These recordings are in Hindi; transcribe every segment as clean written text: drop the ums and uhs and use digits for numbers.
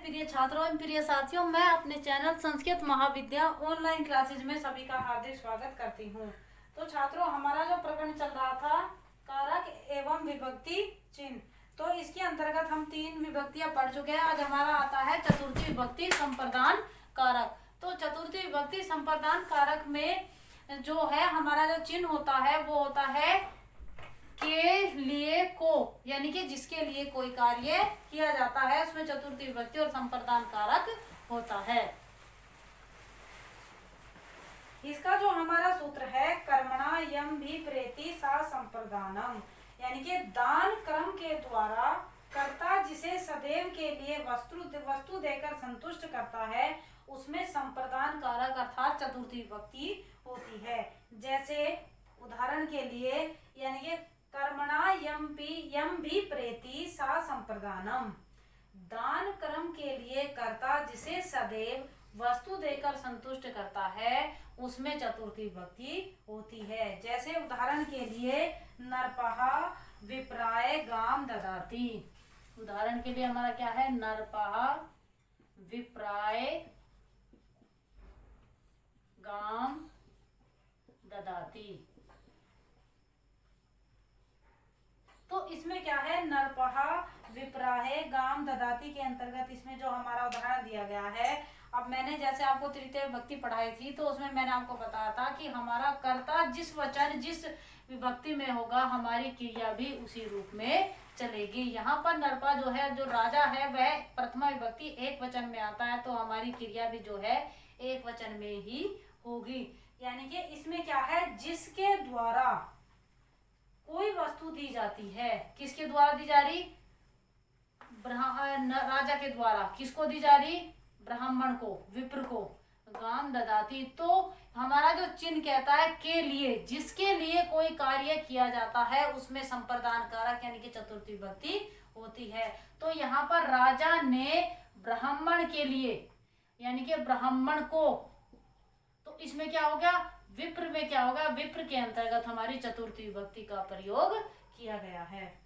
प्रिय छात्रों एवं प्रिय साथियों, मैं अपने चैनल संस्कृत महाविद्या ऑनलाइन क्लासेज में सभी का हार्दिक स्वागत करती हूँ। तो छात्रों, हमारा जो प्रकरण चल रहा था कारक एवं विभक्ति चिन्ह, तो इसके अंतर्गत हम 3 विभक्तियां पढ़ चुके हैं। आज हमारा आता है चतुर्थी विभक्ति संप्रदान कारक। तो चतुर्थी विभक्ति संप्रदान कारक में जो है हमारा जो चिन्ह होता है वो होता है के लिए को, यानी कि जिसके लिए कोई कार्य किया जाता है, उसमें चतुर्थी विभक्ति और संप्रदान कारक होता है। इसका जो हमारा सूत्र है कर्मणा यम भी प्रेति सा संप्रदानम, यानी कि दान क्रम के द्वारा कर्ता जिसे सदैव के लिए वस्तु देकर संतुष्ट करता है उसमें संप्रदान कारक अर्थात चतुर्थी विभक्ति होती है। जैसे उदाहरण के लिए, यानी कि कर्मणा यम भी प्रेति सा संप्रदानम, दान कर्म के लिए कर्ता जिसे सदैव वस्तु देकर संतुष्ट करता है उसमें चतुर्थी विभक्ति होती है। जैसे उदाहरण के लिए नरपः विप्राय गाम ददाति, उदाहरण के लिए हमारा क्या है, नरपः विप्राय गाम ददाति। तो इसमें क्या है, नरपः विप्राहे गाम ददाति के अंतर्गत इसमें जो हमारा उदाहरण दिया गया है, अब मैंने जैसे आपको तृतीय विभक्ति पढ़ाई थी तो उसमें मैंने आपको बताया था कि हमारा कर्ता जिस वचन जिस विभक्ति में होगा हमारी क्रिया भी उसी रूप में चलेगी। यहाँ पर नरपा जो है, जो राजा है, वह प्रथमा विभक्ति एक वचन में आता है, तो हमारी क्रिया भी जो है एक वचन में ही होगी। यानी कि इसमें क्या है, जिसके द्वारा कोई वस्तु दी जाती है, किसके द्वारा दी जा रही, राजा के द्वारा, किसको दी जा रही, ब्राह्मण को, विप्र को, गाम ददाती। तो हमारा जो चिन्ह कहता है के लिए, जिसके लिए कोई कार्य किया जाता है उसमें संप्रदान कारक यानी कि चतुर्थी विभक्ति होती है। तो यहाँ पर राजा ने ब्राह्मण के लिए यानी कि ब्राह्मण को, तो इसमें क्या हो गया, विप्र में क्या होगा, विप्र के अंतर्गत हमारी चतुर्थी विभक्ति का प्रयोग किया गया है।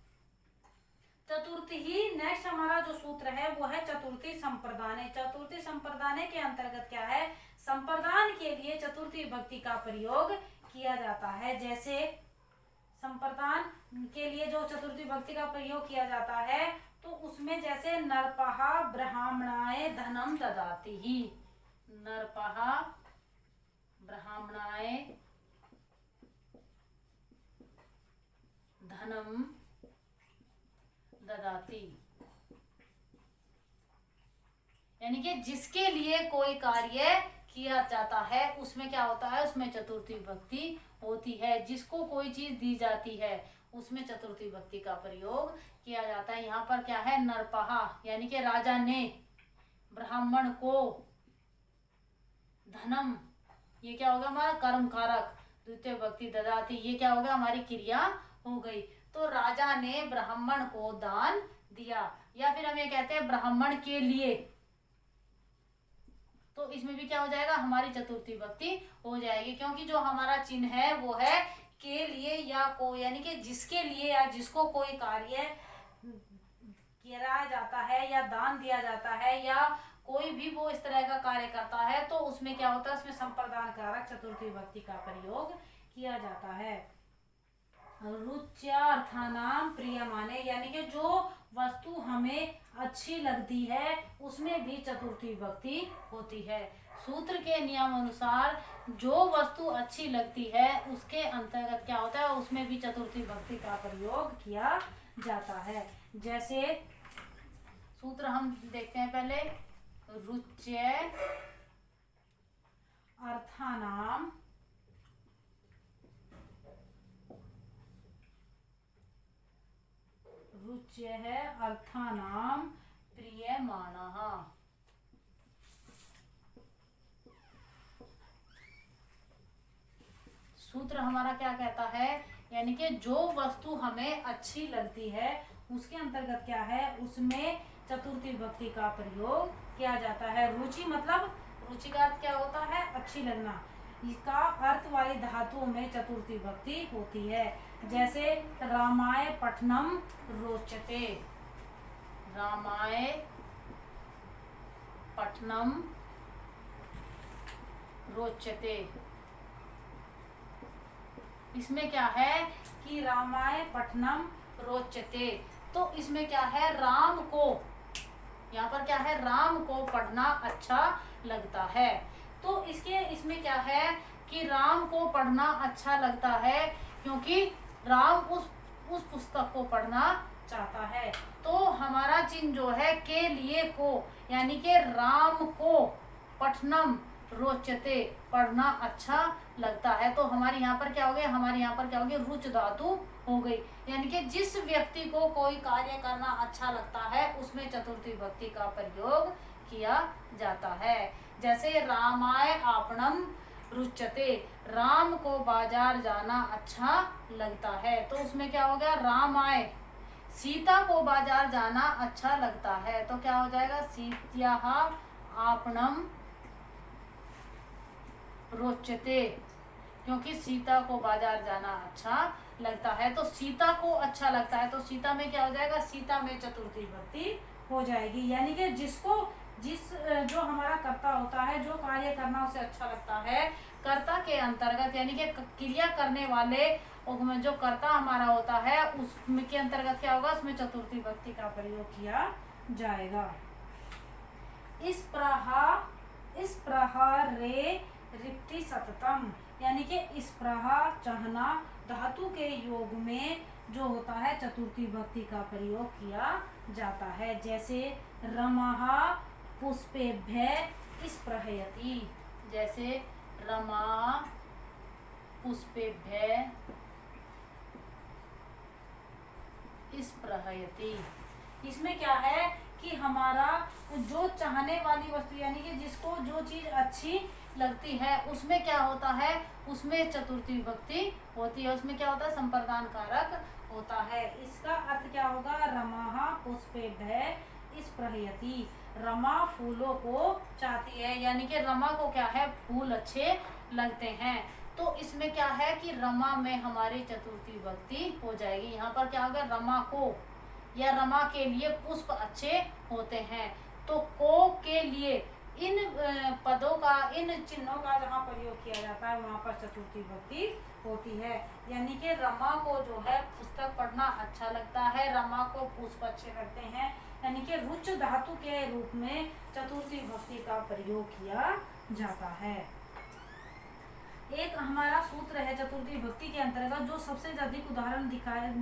चतुर्थी ही नेक्स्ट हमारा जो सूत्र है वो है चतुर्थी संप्रदाने। चतुर्थी संप्रदाने के अंतर्गत क्या है, संप्रदान के लिए चतुर्थी विभक्ति का प्रयोग किया जाता है। जैसे संप्रदान के लिए जो चतुर्थी विभक्ति का प्रयोग किया जाता है तो उसमें जैसे नरपः ब्राह्मणाय धनम ददाति ही, नरपः ब्राह्मणाय धनम ददाति, यानी कि जिसके लिए कोई कार्य किया जाता है उसमें क्या होता है, उसमें चतुर्थी विभक्ति होती है। जिसको कोई चीज दी जाती है उसमें चतुर्थी विभक्ति का प्रयोग किया जाता है। यहाँ पर क्या है, नरपः यानी कि राजा ने ब्राह्मण को, धनम ये क्या होगा हमारा कर्म कारक, द्वितीय विभक्ति ददाति ये क्या होगा, हमारी क्रिया हो गई। तो राजा ने ब्राह्मण को दान दिया, या फिर हम ये कहते हैं ब्राह्मण के लिए, तो इसमें भी क्या हो जाएगा, हमारी चतुर्थी विभक्ति हो जाएगी, क्योंकि जो हमारा चिन्ह है वो है के लिए या को, यानी कि जिसके लिए या जिसको कोई कार्य किया जाता है या दान दिया जाता है या कोई भी वो इस तरह का कार्य करता है तो उसमें क्या होता है, उसमें संप्रदान कारक चतुर्थी विभक्ति का प्रयोग किया जाता है। रुच्यार्थानाम प्रियमाने, यानी कि जो वस्तु हमें अच्छी लगती है उसमें भी चतुर्थी विभक्ति होती है। सूत्र के नियम अनुसार जो वस्तु अच्छी लगती है उसके अंतर्गत क्या होता है, उसमें भी चतुर्थी विभक्ति का प्रयोग किया जाता है। जैसे सूत्र हम देखते हैं पहले, रुच्य अर्थानाम रुच्यः अर्थानाम प्रियमाणः। सूत्र हमारा क्या कहता है, यानी कि जो वस्तु हमें अच्छी लगती है उसके अंतर्गत क्या है, उसमें चतुर्थी विभक्ति का प्रयोग किया जाता है। रुचि मतलब, रुचि का अर्थ क्या होता है, अच्छी लगना, इसका अर्थ वाली धातुओं में चतुर्थी विभक्ति होती है। जैसे रामाय पठनम रोचते, रामाय पठनम रोचते। इसमें क्या है कि रामाय पठनम रोचते, तो इसमें क्या है, राम को, यहाँ पर क्या है, राम को पढ़ना अच्छा लगता है। तो इसमें क्या है कि राम को पढ़ना अच्छा लगता है क्योंकि राम उस पुस्तक को पढ़ना चाहता है। तो हमारा चिन्ह जो है के लिए को, यानी कि राम को पठनम रोचते, पढ़ना अच्छा लगता है। तो हमारे यहाँ पर क्या हो गया, हमारे यहाँ पर क्या हो गया, रुच धातु हो गई, यानी कि जिस व्यक्ति को कोई कार्य करना अच्छा लगता है उसमें चतुर्थी विभक्ति का प्रयोग किया जाता है। जैसे रामाय आपणम रुचते, राम को बाजार जाना अच्छा लगता है, तो उसमें क्या हो गया, रामाय। सीता को बाजार जाना अच्छा लगता है, तो क्या हो जाएगा, सीत्याः आपणम रोचते, क्योंकि सीता को बाजार जाना अच्छा लगता है। तो सीता को अच्छा लगता है, तो सीता में क्या हो जाएगा, सीता में चतुर्थी विभक्ति हो जाएगी, यानी कि जो हमारा कर्ता होता है, जो कार्य करना उसे अच्छा लगता है, कर्ता के अंतर्गत, यानी कि क्रिया करने वाले जो कर्ता हमारा होता है उसमें के अंतर्गत क्या होगा, उसमें चतुर्थी विभक्ति का प्रयोग किया जाएगा। इस प्रहार रे रिक्ति सततम, यानी कि इस प्रहार चाहना धातु के योग में जो होता है चतुर्थी विभक्ति का प्रयोग किया जाता है। जैसे रमः पुष्पेभ्य स्पृहयति, जैसे रमा पुष्पेभ्य स्पृहयति। इसमें क्या है कि हमारा जो चाहने वाली वस्तु, यानी कि जिसको जो चीज अच्छी लगती है उसमें क्या होता है, उसमें चतुर्थी विभक्ति होती है, उसमें क्या होता है, संप्रदान कारक होता है। इसका अर्थ क्या होगा, रमाः पुष्पेभ्य स्पृहयति, रमा फूलों को चाहती है, यानी कि रमा को क्या है, फूल अच्छे लगते हैं। तो इसमें क्या है कि रमा में हमारी चतुर्थी विभक्ति हो जाएगी। यहाँ पर क्या होगा, रमा को या रमा के लिए पुष्प अच्छे होते हैं, तो को के लिए इन पदों का, इन चिन्हों का जहाँ प्रयोग किया जाता है वहाँ पर चतुर्थी विभक्ति होती है। यानी कि रमा को जो है पुस्तक पढ़ना अच्छा लगता है, रमा को पुष्प अच्छे लगते हैं, यानी कि रुच धातु के रूप में चतुर्थी विभक्ति का प्रयोग किया जाता है। एक हमारा सूत्र है चतुर्थी विभक्ति के अंतर्गत जो सबसे अधिक उदाहरण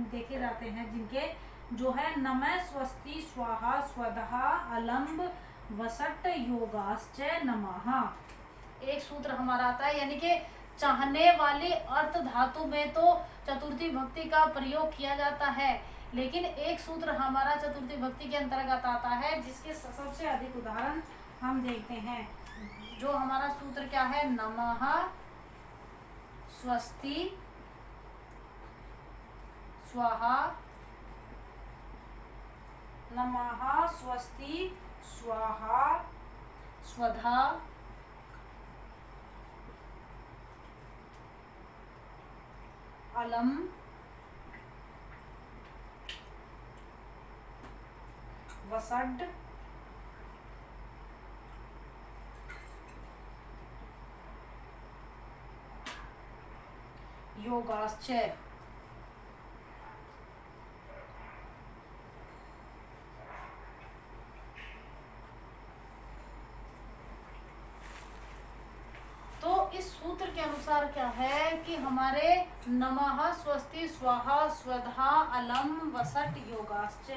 देखे जाते हैं, जिनके जो है नमः स्वस्ति स्वाहा स्वधा अलम्ब वसट योगाश्च नमः। एक सूत्र हमारा आता है, यानी कि चाहने वाली अर्थ धातु में तो चतुर्थी विभक्ति का प्रयोग किया जाता है, लेकिन एक सूत्र हमारा चतुर्थी विभक्ति के अंतर्गत आता है जिसके सबसे अधिक उदाहरण हम देखते हैं। जो हमारा सूत्र क्या है, नमः स्वस्ति स्वाहा, नमः स्वस्ति स्वाहा स्वधा अलम वसड योगाश्च। तो इस सूत्र के अनुसार क्या है कि हमारे नमः स्वस्ति स्वाहा स्वधा अलम वसट योगाश्च,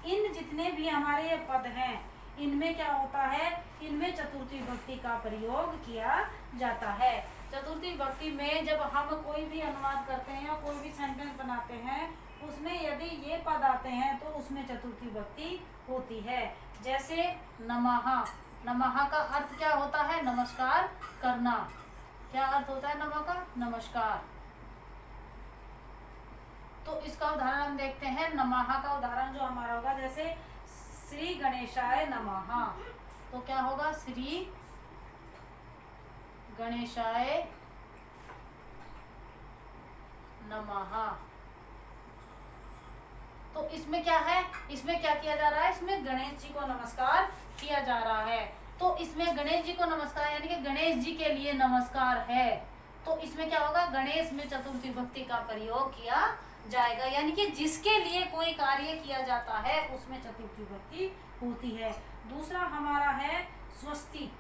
इन जितने भी हमारे ये पद हैं इनमें क्या होता है, इनमें चतुर्थी विभक्ति का प्रयोग किया जाता है। चतुर्थी विभक्ति में जब हम कोई भी अनुवाद करते हैं या कोई भी सेंटेंस बनाते हैं उसमें यदि ये पद आते हैं तो उसमें चतुर्थी विभक्ति होती है। जैसे नमः, नमः का अर्थ क्या होता है, नमस्कार करना। क्या अर्थ होता है नमः का, नमस्कार। तो इसका उदाहरण हम देखते हैं। नमः का उदाहरण जो हमारा होगा, जैसे श्री गणेशाय नमः, तो क्या होगा, श्री गणेशाय नमः। तो इसमें क्या है, इसमें क्या किया जा रहा है, इसमें गणेश जी को नमस्कार किया जा रहा है। तो इसमें गणेश जी को नमस्कार यानी कि गणेश जी के लिए नमस्कार है, तो इसमें क्या होगा, गणेश में चतुर्थी विभक्ति का प्रयोग किया जाएगा, यानी कि जिसके लिए कोई कार्य किया जाता है उसमें चतुर्थी विभक्ति होती है। दूसरा हमारा है स्वस्ति।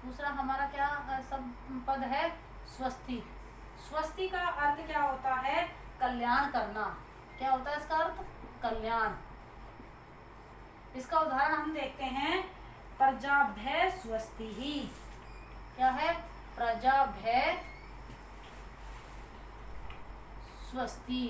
दूसरा हमारा क्या सब पद है, स्वस्ति। स्वस्ति का अर्थ क्या होता है, कल्याण करना। क्या होता है इसका अर्थ, कल्याण। इसका उदाहरण हम देखते हैं, प्रजाभ्य स्वस्ति ही। क्या है, प्रजाभ्य स्वस्ति।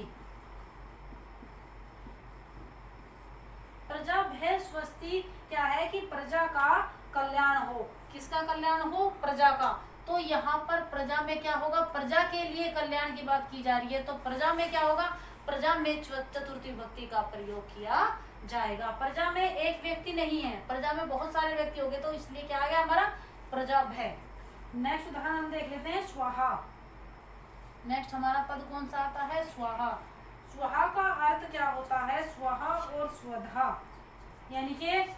प्रजाभ्य स्वस्ति क्या है कि प्रजा का कल्याण हो। किसका कल्याण हो, प्रजा का। तो यहाँ पर प्रजा में क्या होगा, प्रजा के लिए कल्याण की बात की जा रही है, तो प्रजा में क्या होगा, प्रजा में चतुर्थी विभक्ति का प्रयोग किया जाएगा। प्रजा में एक व्यक्ति नहीं है, प्रजा में बहुत सारे व्यक्ति हो गए, तो इसलिए क्या आ गया हमारा, प्रजाभ्य। नेक्स्ट उदाहरण हम देख लेते हैं, स्वाहा। नेक्स्ट हमारा पद कौन सा आता है, स्वाहा। स्वाहा का अर्थ क्या होता है, स्वाहा और स्वधा, यानी कि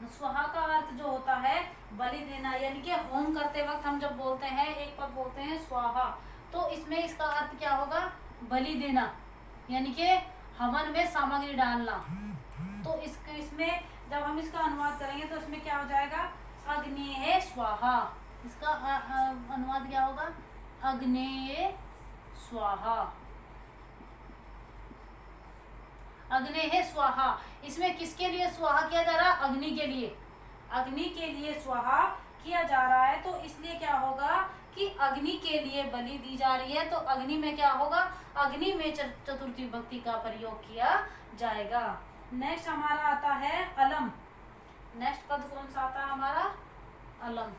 स्वाहा का अर्थ जो होता है बलि देना, यानी कि होम करते वक्त हम जब बोलते हैं, एक पद बोलते हैं स्वाहा, तो इसमें इसका अर्थ क्या होगा, बलि देना, यानी कि हवन में सामग्री डालना। तो इसमें जब हम इसका अनुवाद करेंगे तो इसमें क्या हो जाएगा, अग्नेय स्वाहा। इसका अनुवाद क्या होगा, अग्नेय स्वाहा। अग्नेय स्वाहा। इसमें किसके लिए स्वाहा किया जा रहा है, अग्नि के लिए। अग्नि के लिए स्वाहा किया जा रहा है, तो इसलिए क्या होगा कि अग्नि के लिए बलि दी जा रही है, तो अग्नि में क्या होगा, अग्नि में चतुर्थी विभक्ति का प्रयोग किया जाएगा। नेक्स्ट हमारा आता है अलम। नेक्स्ट पद कौन सा आता है हमारा, अलम।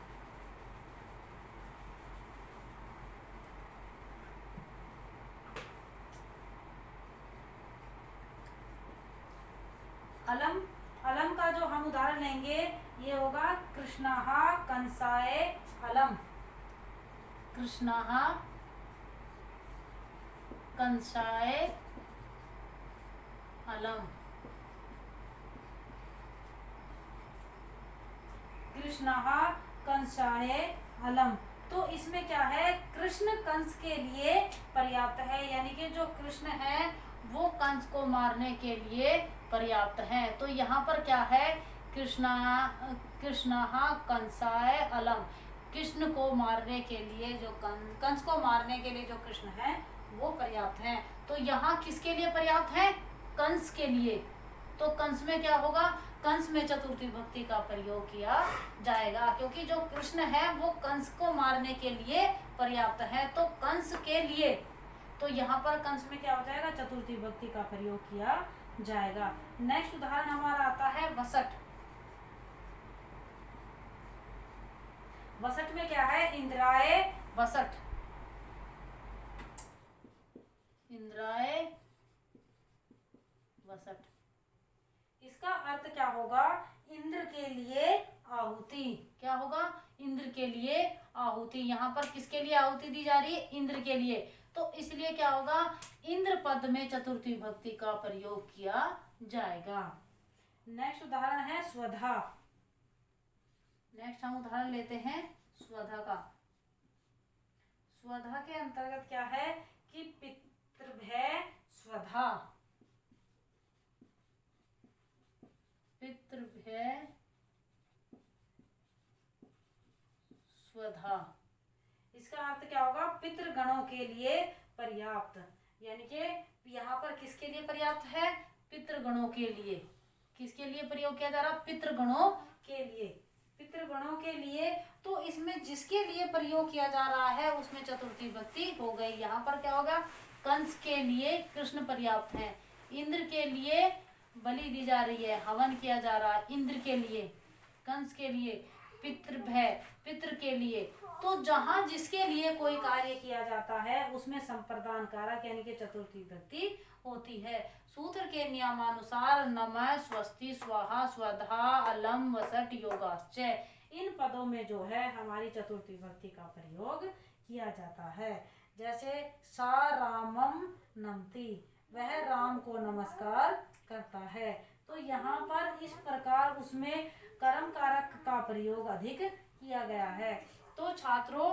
अलम, अलम का जो हम उदाहरण लेंगे ये होगा कृष्णाः कंसाय अलम। कृष्णाः कंसाय अलम। कृष्णाः कंसाय अलम। तो इसमें क्या है, कृष्ण कंस के लिए पर्याप्त है, यानी कि जो कृष्ण है वो कंस को मारने के लिए पर्याप्त है। तो यहाँ पर क्या है, कृष्णाः कंसाय अलम। कृष्ण को मारने के लिए जो कंस को मारने के लिए जो कृष्ण है वो पर्याप्त है। तो यहाँ किसके लिए पर्याप्त है, कंस के लिए। तो कंस में क्या होगा, कंस में चतुर्थी विभक्ति का प्रयोग किया जाएगा, क्योंकि जो कृष्ण है वो कंस को मारने के लिए पर्याप्त है, तो कंस के लिए। तो यहाँ पर कंस में क्या हो जाएगा, चतुर्थी विभक्ति का प्रयोग किया जाएगा। नेक्स्ट उदाहरण हमारा आता है वसट। वसट में क्या है, इंद्राय वसट। इंद्राय वसट। इसका अर्थ क्या होगा, इंद्र के लिए आहुति। क्या होगा, इंद्र के लिए आहुति। यहाँ पर किसके लिए आहुति दी जा रही है, इंद्र के लिए, तो इसलिए क्या होगा, इंद्र पद में चतुर्थी विभक्ति का प्रयोग किया जाएगा। नेक्स्ट उदाहरण है स्वधा। नेक्स्ट हम उदाहरण लेते हैं स्वधा का। स्वधा के अंतर्गत क्या है कि पितृभ्य स्वधा। पितृभ्य स्वधा। इसका अर्थ क्या होगा, पितृगणों के लिए पर्याप्त, यानी कि यहाँ पर किसके लिए पर्याप्त है, पितृगणों के लिए। किसके लिए प्रयोग किया जा रहा, पितृगणों के लिए। पितृगणों के लिए, तो इसमें जिसके लिए प्रयोग किया जा रहा है उसमें चतुर्थी विभक्ति हो गई। यहाँ पर क्या होगा, कंस के लिए कृष्ण पर्याप्त है, इंद्र के लिए बलि दी जा रही है, हवन किया जा रहा है इंद्र के लिए, कंस के लिए, पितृभ्य पितृ के लिए। तो जहां जिसके लिए कोई कार्य किया जाता है उसमें संप्रदान कारक यानी कि चतुर्थी विभक्ति होती है। सूत्र के नियमानुसार नमः, स्वस्ति, स्वाहा, स्वधा, अलम, वसट, योगाश्च, इन पदों में जो है हमारी चतुर्थी विभक्ति का प्रयोग किया जाता है। जैसे सा रामम नमति, वह राम को नमस्कार करता है। तो यहाँ पर इस प्रकार उसमें कर्म कारक प्रयोग अधिक किया गया है। तो छात्रों,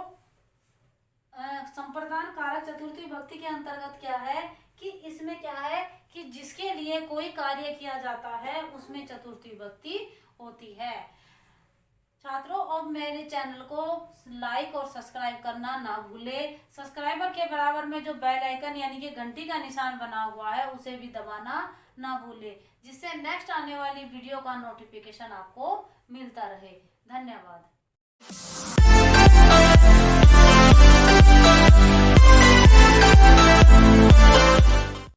संप्रदान कारक चतुर्थी विभक्ति के अंतर्गत क्या है कि इसमें क्या है कि जिसके लिए कोई कार्य किया जाता है उसमें चतुर्थी विभक्ति होती है। छात्रों, अब मेरे चैनल को लाइक और सब्सक्राइब करना ना भूले। सब्सक्राइबर के बराबर में जो बेल आइकन यानी कि घंटी का निशान बना हुआ है उसे भी दबाना ना भूले, जिससे नेक्स्ट आने वाली वीडियो का नोटिफिकेशन आपको मिलता रहे। धन्यवाद।